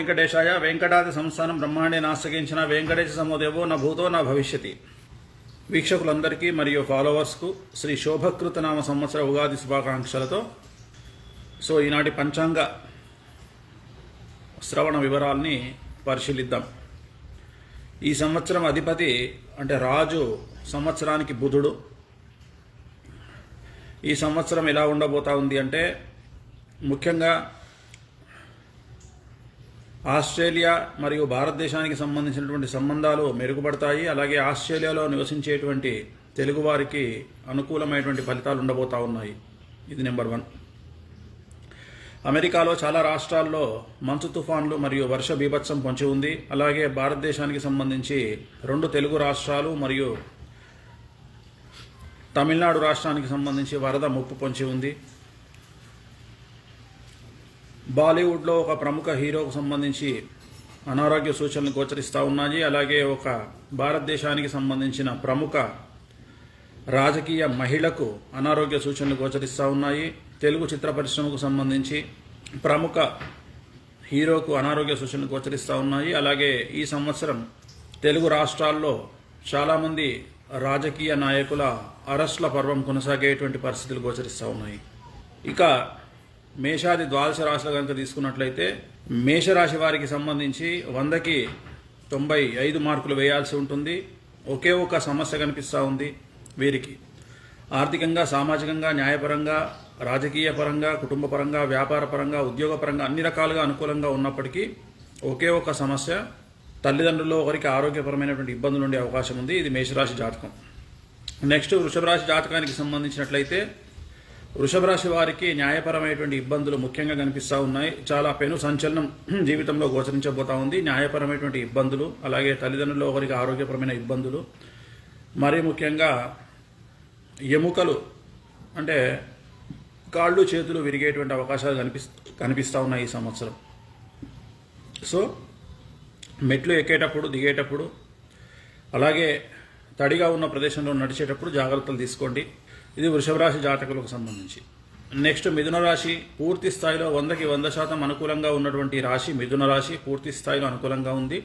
వెంకటేశాయ. వెంకటాది సంస్థానం బ్రహ్మాండే నాస్తగించిన వెంకటేశ సమోదేవో నా భూతో నా భవిష్యతి. వీక్షకులందరికీ మరియు ఫాలోవర్స్కు శ్రీ శోభకృత నామ సంవత్సర ఉగాది శుభాకాంక్షలతో ఈనాటి పంచాంగ శ్రవణ వివరాల్ని పరిశీలిద్దాం. ఈ సంవత్సరం అధిపతి అంటే రాజు సంవత్సరానికి బుధుడు. ఈ సంవత్సరం ఎలా ఉండబోతా ఉంది అంటే ముఖ్యంగా ఆస్ట్రేలియా మరియు భారతదేశానికి సంబంధించినటువంటి సంబంధాలు మెరుగుపడతాయి. అలాగే ఆస్ట్రేలియాలో నివసించేటువంటి తెలుగువారికి అనుకూలమైనటువంటి ఫలితాలు ఉండబోతా ఉన్నాయి. ఇది నెంబర్ 1. అమెరికాలో చాలా రాష్ట్రాల్లో మంచు తుఫాన్లు మరియు వర్ష బీభత్సం పొంచి ఉంది. అలాగే భారతదేశానికి సంబంధించి 2 తెలుగు రాష్ట్రాలు మరియు తమిళనాడు రాష్ట్రానికి సంబంధించి వరద ముప్పు పొంచి ఉంది. బాలీవుడ్లో ఒక ప్రముఖ హీరోకు సంబంధించి అనారోగ్య సూచనలు గోచరిస్తూ ఉన్నాయి. అలాగే ఒక భారతదేశానికి సంబంధించిన ప్రముఖ రాజకీయ మహిళకు అనారోగ్య సూచనలు గోచరిస్తూ ఉన్నాయి. తెలుగు చిత్ర పరిశ్రమకు సంబంధించి ప్రముఖ హీరోకు అనారోగ్య సూచనలు గోచరిస్తూ ఉన్నాయి. అలాగే ఈ సంవత్సరం తెలుగు రాష్ట్రాల్లో చాలామంది రాజకీయ నాయకుల అరెస్టుల పర్వం కొనసాగేటువంటి పరిస్థితులు గోచరిస్తూ ఉన్నాయి. ఇక మేషాది ద్వాదశ రాశులు కనుక తీసుకున్నట్లయితే మేషరాశి వారికి సంబంధించి 100కి 95 మార్కులు వేయాల్సి ఉంటుంది. ఒకే ఒక సమస్య కనిపిస్తూ ఉంది వీరికి. ఆర్థికంగా, సామాజికంగా, న్యాయపరంగా, రాజకీయ పరంగా, కుటుంబ పరంగా, వ్యాపార పరంగా, ఉద్యోగ పరంగా అన్ని రకాలుగా అనుకూలంగా ఉన్నప్పటికీ ఒకే ఒక సమస్య, తల్లిదండ్రుల్లో ఒకరికి ఆరోగ్యపరమైనటువంటి ఇబ్బందులు ఉండే అవకాశం ఉంది. ఇది మేషరాశి జాతకం. నెక్స్ట్ వృషభ రాశి జాతకానికి సంబంధించినట్లయితే వృషభ రాశి వారికి న్యాయపరమైనటువంటి ఇబ్బందులు ముఖ్యంగా కనిపిస్తూ ఉన్నాయి. చాలా పెను సంచలనం జీవితంలో గోచరించబోతా ఉంది. న్యాయపరమైనటువంటి ఇబ్బందులు, అలాగే తల్లిదండ్రుల్లో ఒకరికి ఆరోగ్యపరమైన ఇబ్బందులు, మరీ ముఖ్యంగా ఎముకలు అంటే కాళ్ళు చేతులు విరిగేటువంటి అవకాశాలు కనిపిస్తూ ఉన్నాయి ఈ సంవత్సరం. మెట్లు ఎక్కేటప్పుడు, దిగేటప్పుడు, అలాగే తడిగా ఉన్న ప్రదేశంలో నడిచేటప్పుడు జాగ్రత్తలు తీసుకోండి. ఇది వృషభ రాశి జాతకులకు సంబంధించి. నెక్స్ట్ మిథున రాశి. పూర్తి స్థాయిలో 100కి 100% అనుకూలంగా ఉన్నటువంటి రాశి మిథున రాశి. పూర్తి స్థాయిలో అనుకూలంగా ఉంది.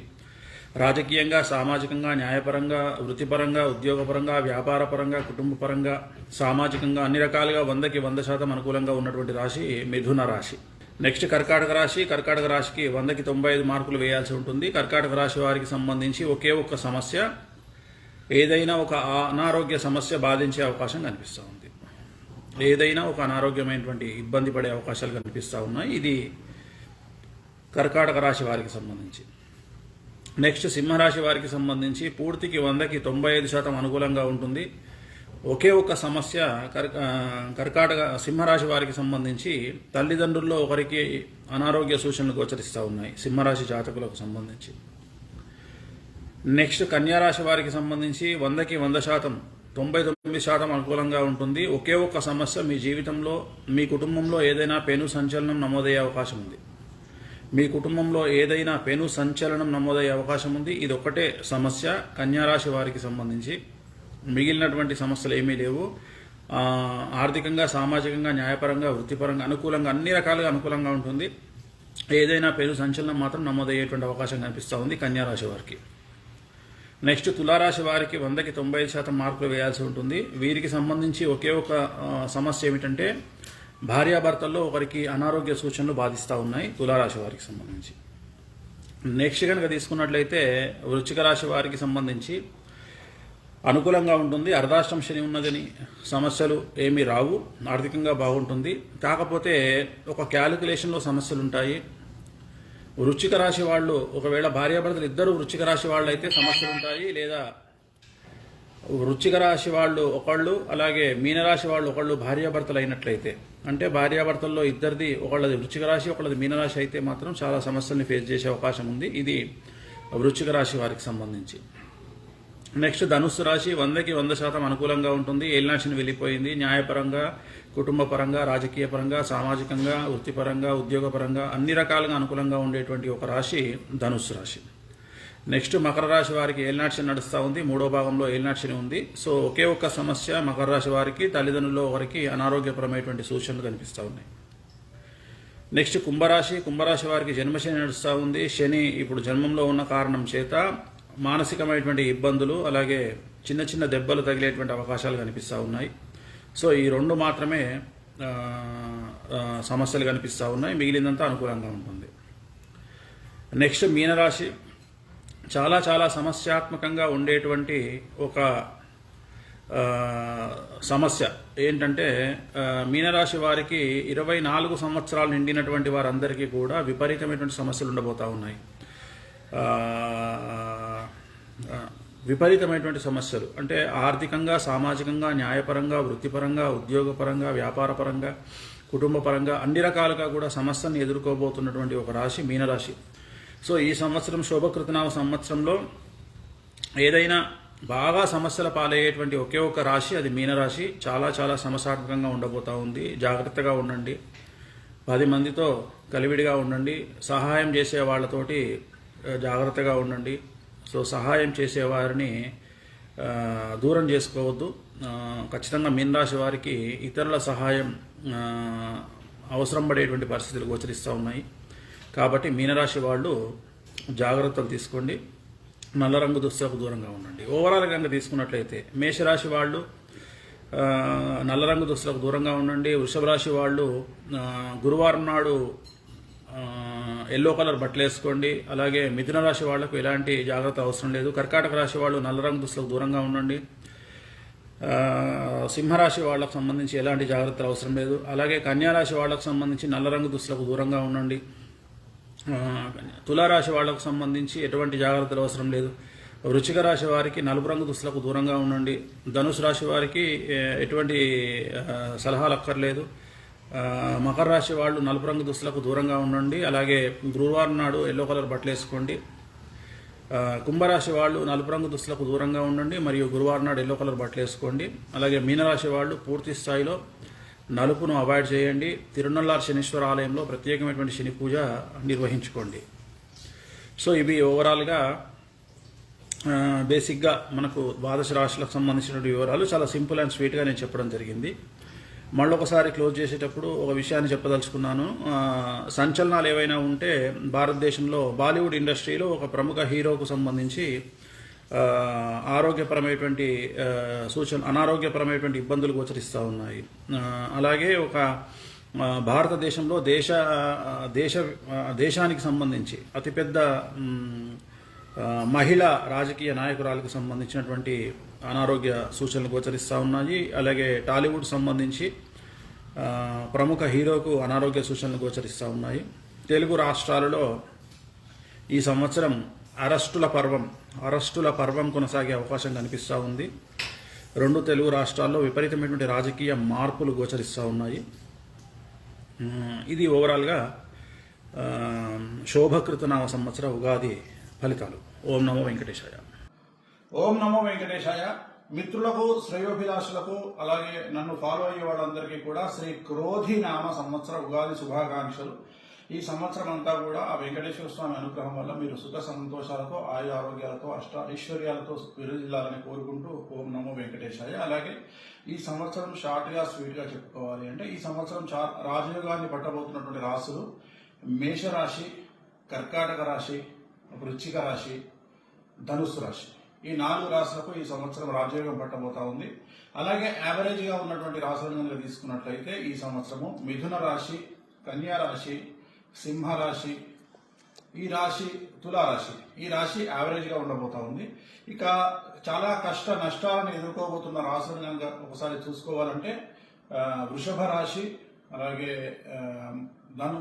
రాజకీయంగా, సామాజికంగా, న్యాయపరంగా, వృత్తిపరంగా, ఉద్యోగపరంగా, వ్యాపారపరంగా, కుటుంబపరంగా, సామాజికంగా అన్ని రకాలుగా 100కి 100% అనుకూలంగా ఉన్నటువంటి రాశి మిథున రాశి. నెక్స్ట్ కర్కాటక రాశి. కర్కాటక రాశికి 100కి 95 మార్కులు వేయాల్సి ఉంటుంది. కర్కాటక రాశి వారికి సంబంధించి ఒకే ఒక్క సమస్య, ఏదైనా ఒక అనారోగ్య సమస్య బాధించే అవకాశం కనిపిస్తూ ఉంది. ఏదైనా ఒక అనారోగ్యమైనటువంటి ఇబ్బంది పడే అవకాశాలు కనిపిస్తూ ఉన్నాయి. ఇది కర్కాటక రాశి వారికి సంబంధించి. నెక్స్ట్ సింహరాశి వారికి సంబంధించి పూర్తికి 100కి 95% అనుకూలంగా ఉంటుంది. ఒకే ఒక్క సమస్య కర్కాటక సింహరాశి వారికి సంబంధించి తల్లిదండ్రుల్లో ఒకరికి అనారోగ్య సూచనలు గోచరిస్తూ ఉన్నాయి సింహరాశి జాతకులకు సంబంధించి. నెక్స్ట్ కన్యారాశి వారికి సంబంధించి 100కి 100%, 99% అనుకూలంగా ఉంటుంది. ఒకే ఒక్క సమస్య, మీ జీవితంలో, మీ కుటుంబంలో ఏదైనా పెను సంచలనం నమోదయ్యే అవకాశం ఉంది. మీ కుటుంబంలో ఏదైనా పెను సంచలనం నమోదయ్యే అవకాశం ఉంది. ఇది ఒక్కటే సమస్య కన్యారాశి వారికి సంబంధించి. మిగిలినటువంటి సమస్యలు ఏమీ లేవు. ఆర్థికంగా, సామాజికంగా, న్యాయపరంగా, వృత్తిపరంగా అనుకూలంగా, అన్ని రకాలుగా అనుకూలంగా ఉంటుంది. ఏదైనా పెను సంచలనం మాత్రం నమోదయ్యేటువంటి అవకాశం కనిపిస్తూ ఉంది కన్యారాశి వారికి. నెక్స్ట్ తులారాశి వారికి 100కి 95% మార్కులు వేయాల్సి ఉంటుంది. వీరికి సంబంధించి ఒకే ఒక సమస్య ఏమిటంటే భార్యాభర్తల్లో ఒకరికి అనారోగ్య సూచనలు బాధిస్తూ ఉన్నాయి తులారాశి వారికి సంబంధించి. నెక్స్ట్ కనుక తీసుకున్నట్లయితే వృశ్చిక రాశి వారికి సంబంధించి అనుకూలంగా ఉంటుంది. అర్ధాష్టమ శని ఉన్నదని సమస్యలు ఏమీ రావు. ఆర్థికంగా బాగుంటుంది. కాకపోతే ఒక క్యాలిక్యులేషన్లో సమస్యలు ఉంటాయి. వృశ్చిక రాశి వాళ్ళు ఒకవేళ భార్యాభర్తలు ఇద్దరు వృశ్చిక రాశి వాళ్ళు అయితే సమస్యలు ఉంటాయి. లేదా వృశ్చిక రాశి వాళ్ళు ఒకళ్ళు, అలాగే మీనరాశి వాళ్ళు ఒకళ్ళు భార్యాభర్తలు అయినట్లయితే, అంటే భార్యాభర్తల్లో ఇద్దరిది ఒకళ్ళది వృశ్చిక రాశి, ఒకళ్ళది మీనరాశి అయితే మాత్రం చాలా సమస్యల్ని ఫేస్ చేసే అవకాశం ఉంది. ఇది వృశ్చిక రాశి వారికి సంబంధించి. నెక్స్ట్ ధనుస్సు రాశి. 100కి 100% అనుకూలంగా ఉంటుంది. ఏలినాశిని వెళ్ళిపోయింది. న్యాయపరంగా, కుటుంబ పరంగా, రాజకీయ పరంగా, సామాజికంగా, వృత్తిపరంగా, ఉద్యోగపరంగా అన్ని రకాలుగా అనుకూలంగా ఉండేటువంటి ఒక రాశి ధనుస్సు రాశి. నెక్స్ట్ మకర రాశి వారికి ఏలినాశిని నడుస్తూ ఉంది. 3వ భాగంలో ఏలినాశిని ఉంది. ఒకే ఒక్క సమస్య మకర రాశి వారికి తల్లిదండ్రుల్లో ఒకరికి అనారోగ్యపరమైనటువంటి సూచనలు కనిపిస్తూ ఉన్నాయి. నెక్స్ట్ కుంభరాశి వారికి జన్మశని నడుస్తూ ఉంది. శని ఇప్పుడు జన్మంలో ఉన్న కారణం చేత మానసికమైనటువంటి ఇబ్బందులు, అలాగే చిన్న చిన్న దెబ్బలు తగిలేటువంటి అవకాశాలు కనిపిస్తూ ఉన్నాయి. సో ఈ రెండు మాత్రమే సమస్యలు కనిపిస్తూ ఉన్నాయి, మిగిలినంతా అనుకూలంగా ఉంటుంది. నెక్స్ట్ మీనరాశి చాలా చాలా సమస్యాత్మకంగా ఉండేటువంటి ఒక సమస్య ఏంటంటే, మీనరాశి వారికి 24 సంవత్సరాలు నిండినటువంటి వారందరికీ కూడా విపరీతమైనటువంటి సమస్యలు ఉండబోతూ ఉన్నాయి. విపరీతమైనటువంటి సమస్యలు అంటే ఆర్థికంగా, సామాజికంగా, న్యాయపరంగా, వృత్తిపరంగా, ఉద్యోగపరంగా, వ్యాపారపరంగా, కుటుంబపరంగా అన్ని రకాలుగా కూడా సమస్యను ఎదుర్కోబోతున్నటువంటి ఒక రాశి మీనరాశి. సో ఈ సంవత్సరం శోభకృతనామ సంవత్సరంలో ఏదైనా బాగా సమస్యల పాలయ్యేటువంటి ఒకే ఒక రాశి అది మీనరాశి. చాలా చాలా సమస్యాత్మకంగా ఉండబోతూ ఉంది. జాగ్రత్తగా ఉండండి, 10 మందితో కలివిడిగా ఉండండి, సహాయం చేసే వాళ్ళతోటి జాగ్రత్తగా ఉండండి. సో సహాయం చేసేవారిని దూరం చేసుకోవద్దు. ఖచ్చితంగా మీనరాశి వారికి ఇతరుల సహాయం అవసరం పడేటువంటి పరిస్థితులు గోచరిస్తూ ఉన్నాయి. కాబట్టి మీనరాశి వాళ్ళు జాగ్రత్తలు తీసుకోండి, నల్ల రంగు దుస్తులకు దూరంగా ఉండండి. ఓవరాల్ కనుక తీసుకున్నట్లయితే మేషరాశి వాళ్ళు నల్ల రంగు దుస్తులకు దూరంగా ఉండండి. వృషభ రాశి వాళ్ళు గురువారం నాడు ఎల్లో కలర్ బట్టలు వేసుకోండి. అలాగే మిథున రాశి వాళ్లకు ఎలాంటి జాగ్రత్త అవసరం లేదు. కర్కాటక రాశి వాళ్ళు నల్ల రంగు దుస్తులకు దూరంగా ఉండండి. సింహరాశి వాళ్లకు సంబంధించి ఎలాంటి జాగ్రత్తలు అవసరం లేదు. అలాగే కన్యారాశి వాళ్లకు సంబంధించి నల్ల రంగు దుస్తులకు దూరంగా ఉండండి. తులారాశి వాళ్లకు సంబంధించి ఎటువంటి జాగ్రత్తలు అవసరం లేదు. వృశ్చిక రాశి వారికి నలుపు రంగు దుస్తులకు దూరంగా ఉండండి. ధనుసు రాశి వారికి ఎటువంటి సలహాలు అక్కర్లేదు. మకర రాశి వాళ్ళు నలుపు రంగు దుస్తులకు దూరంగా ఉండండి. అలాగే గురువారం నాడు ఎల్లో కలర్ బట్టలు వేసుకోండి. కుంభరాశి వాళ్ళు నలుపు రంగు దుస్తులకు దూరంగా ఉండండి మరియు గురువారం నాడు ఎల్లో కలర్ బట్టలు వేసుకోండి. అలాగే మీనరాశి వాళ్ళు పూర్తి స్థాయిలో నలుపును అవాయిడ్ చేయండి. తిరునల్లార్ శనీశ్వర ఆలయంలో ప్రత్యేకమైనటువంటి శని పూజ నిర్వహించుకోండి. సో ఇవి ఓవరాల్గా బేసిక్గా మనకు ద్వాదశ రాశులకు సంబంధించినటువంటి వివరాలు చాలా సింపుల్ అండ్ స్వీట్గా నేను చెప్పడం జరిగింది. మళ్ళొకసారి క్లోజ్ చేసేటప్పుడు ఒక విషయాన్ని చెప్పదలుచుకున్నాను. సంచలనాలు ఏవైనా ఉంటే భారతదేశంలో బాలీవుడ్ ఇండస్ట్రీలో ఒక ప్రముఖ హీరోకు సంబంధించి ఆరోగ్యపరమైనటువంటి అనారోగ్యపరమైనటువంటి ఇబ్బందులు గోచరిస్తూ ఉన్నాయి. అలాగే ఒక భారతదేశంలో దేశానికి సంబంధించి అతిపెద్ద మహిళా రాజకీయ నాయకురాలకు సంబంధించినటువంటి అనారోగ్య సూచనలు గోచరిస్తూ ఉన్నాయి. అలాగే టాలీవుడ్ సంబంధించి ప్రముఖ హీరోకు అనారోగ్య సూచనలు గోచరిస్తూ ఉన్నాయి. తెలుగు రాష్ట్రాలలో ఈ సంవత్సరం అరెస్టుల పర్వం కొనసాగే అవకాశం కనిపిస్తూ ఉంది. 2 తెలుగు రాష్ట్రాల్లో విపరీతమైనటువంటి రాజకీయ మార్పులు గోచరిస్తూ ఉన్నాయి. ఇది ఓవరాల్గా శోభకృతనామ సంవత్సర ఉగాది ఫలితాలు. ఓం నమో వెంకటేశాయ. ఓం నమో వెంకటేశాయ. మిత్రులకు, శ్రేయోభిలాషులకు, అలాగే నన్ను ఫాలో అయ్యే వాళ్ళందరికీ కూడా శ్రీ క్రోధి నామ సంవత్సర ఉగాది శుభాకాంక్షలు. ఈ సంవత్సరం అంతా కూడా ఆ వెంకటేశ్వర స్వామి అనుగ్రహం వల్ల మీరు సుఖ సంతోషాలతో, ఆయుర ఆరోగ్యాలతో, ఐశ్వర్యాలతో విరజిల్లాలని కోరుకుంటూ ఓం నమో వెంకటేశాయ. అలాగే ఈ సంవత్సరం షార్ట్గా స్వీట్గా చెప్పుకోవాలి అంటే ఈ సంవత్సరం రాజయోగాన్ని పట్టబోతున్నటువంటి రాశులు మేషరాశి, కర్కాటక రాశి, వృశ్చిక రాశి, ధనుస్సు రాశి. ఈ 4 రాశులకు ఈ సంవత్సరం రాజయోగం పట్టబోతా ఉంది. అలాగే యావరేజ్ గా ఉన్నటువంటి రాశులను కనుక తీసుకున్నట్లయితే ఈ సంవత్సరము మిథున రాశి, కన్యా రాశి, సింహరాశి, ఈ రాశి, తులారాశి, ఈ రాశి యావరేజ్ గా ఉండబోతా ఉంది. ఇక చాలా కష్ట నష్టాలను ఎదుర్కోబోతున్న రాశులను కనుక ఒకసారి చూసుకోవాలంటే వృషభ రాశి, అలాగే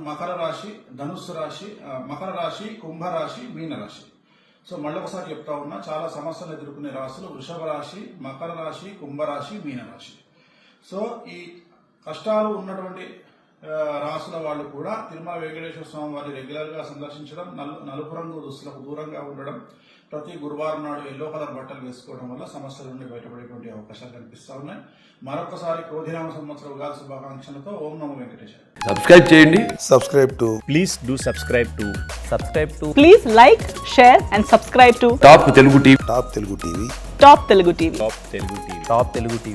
మకర రాశి, ధనుస్సు రాశి, మకర రాశి, కుంభరాశి, మీనరాశి. సో మళ్ళొకసారి చెప్తా ఉన్నా, చాలా సమస్యలు ఎదుర్కొనే రాశులు వృషభ రాశి, మకర రాశి, కుంభరాశి, మీనరాశి. సో ఈ కష్టాలు ఉన్నటువంటి రాశుల వాళ్ళు కూడా తిరుమల వెంకటేశ్వర స్వామి వారిని రెగ్యులర్ గా సందర్శించడం, నలుపు రంగు దుస్తులకు దూరంగా ఉండడం, ప్రతి గురువారం నాడు ఎల్లో కలర్ బట్టలు వేసుకోవడం వల్ల సమస్యల నుండి బయటపడేటువంటి అవకాశాలు కనిపిస్తా ఉన్నాయి. మరొకసారి క్రోధినామ సంవత్సర ఉగాది శుభాకాంక్షలతో ఓం నమో వెంకటేశ్వర. సబ్స్క్రైబ్ చేయండి. Please do subscribe to. Please like, share and subscribe to top Telugu TV. Top Telugu TV. Top Telugu TV.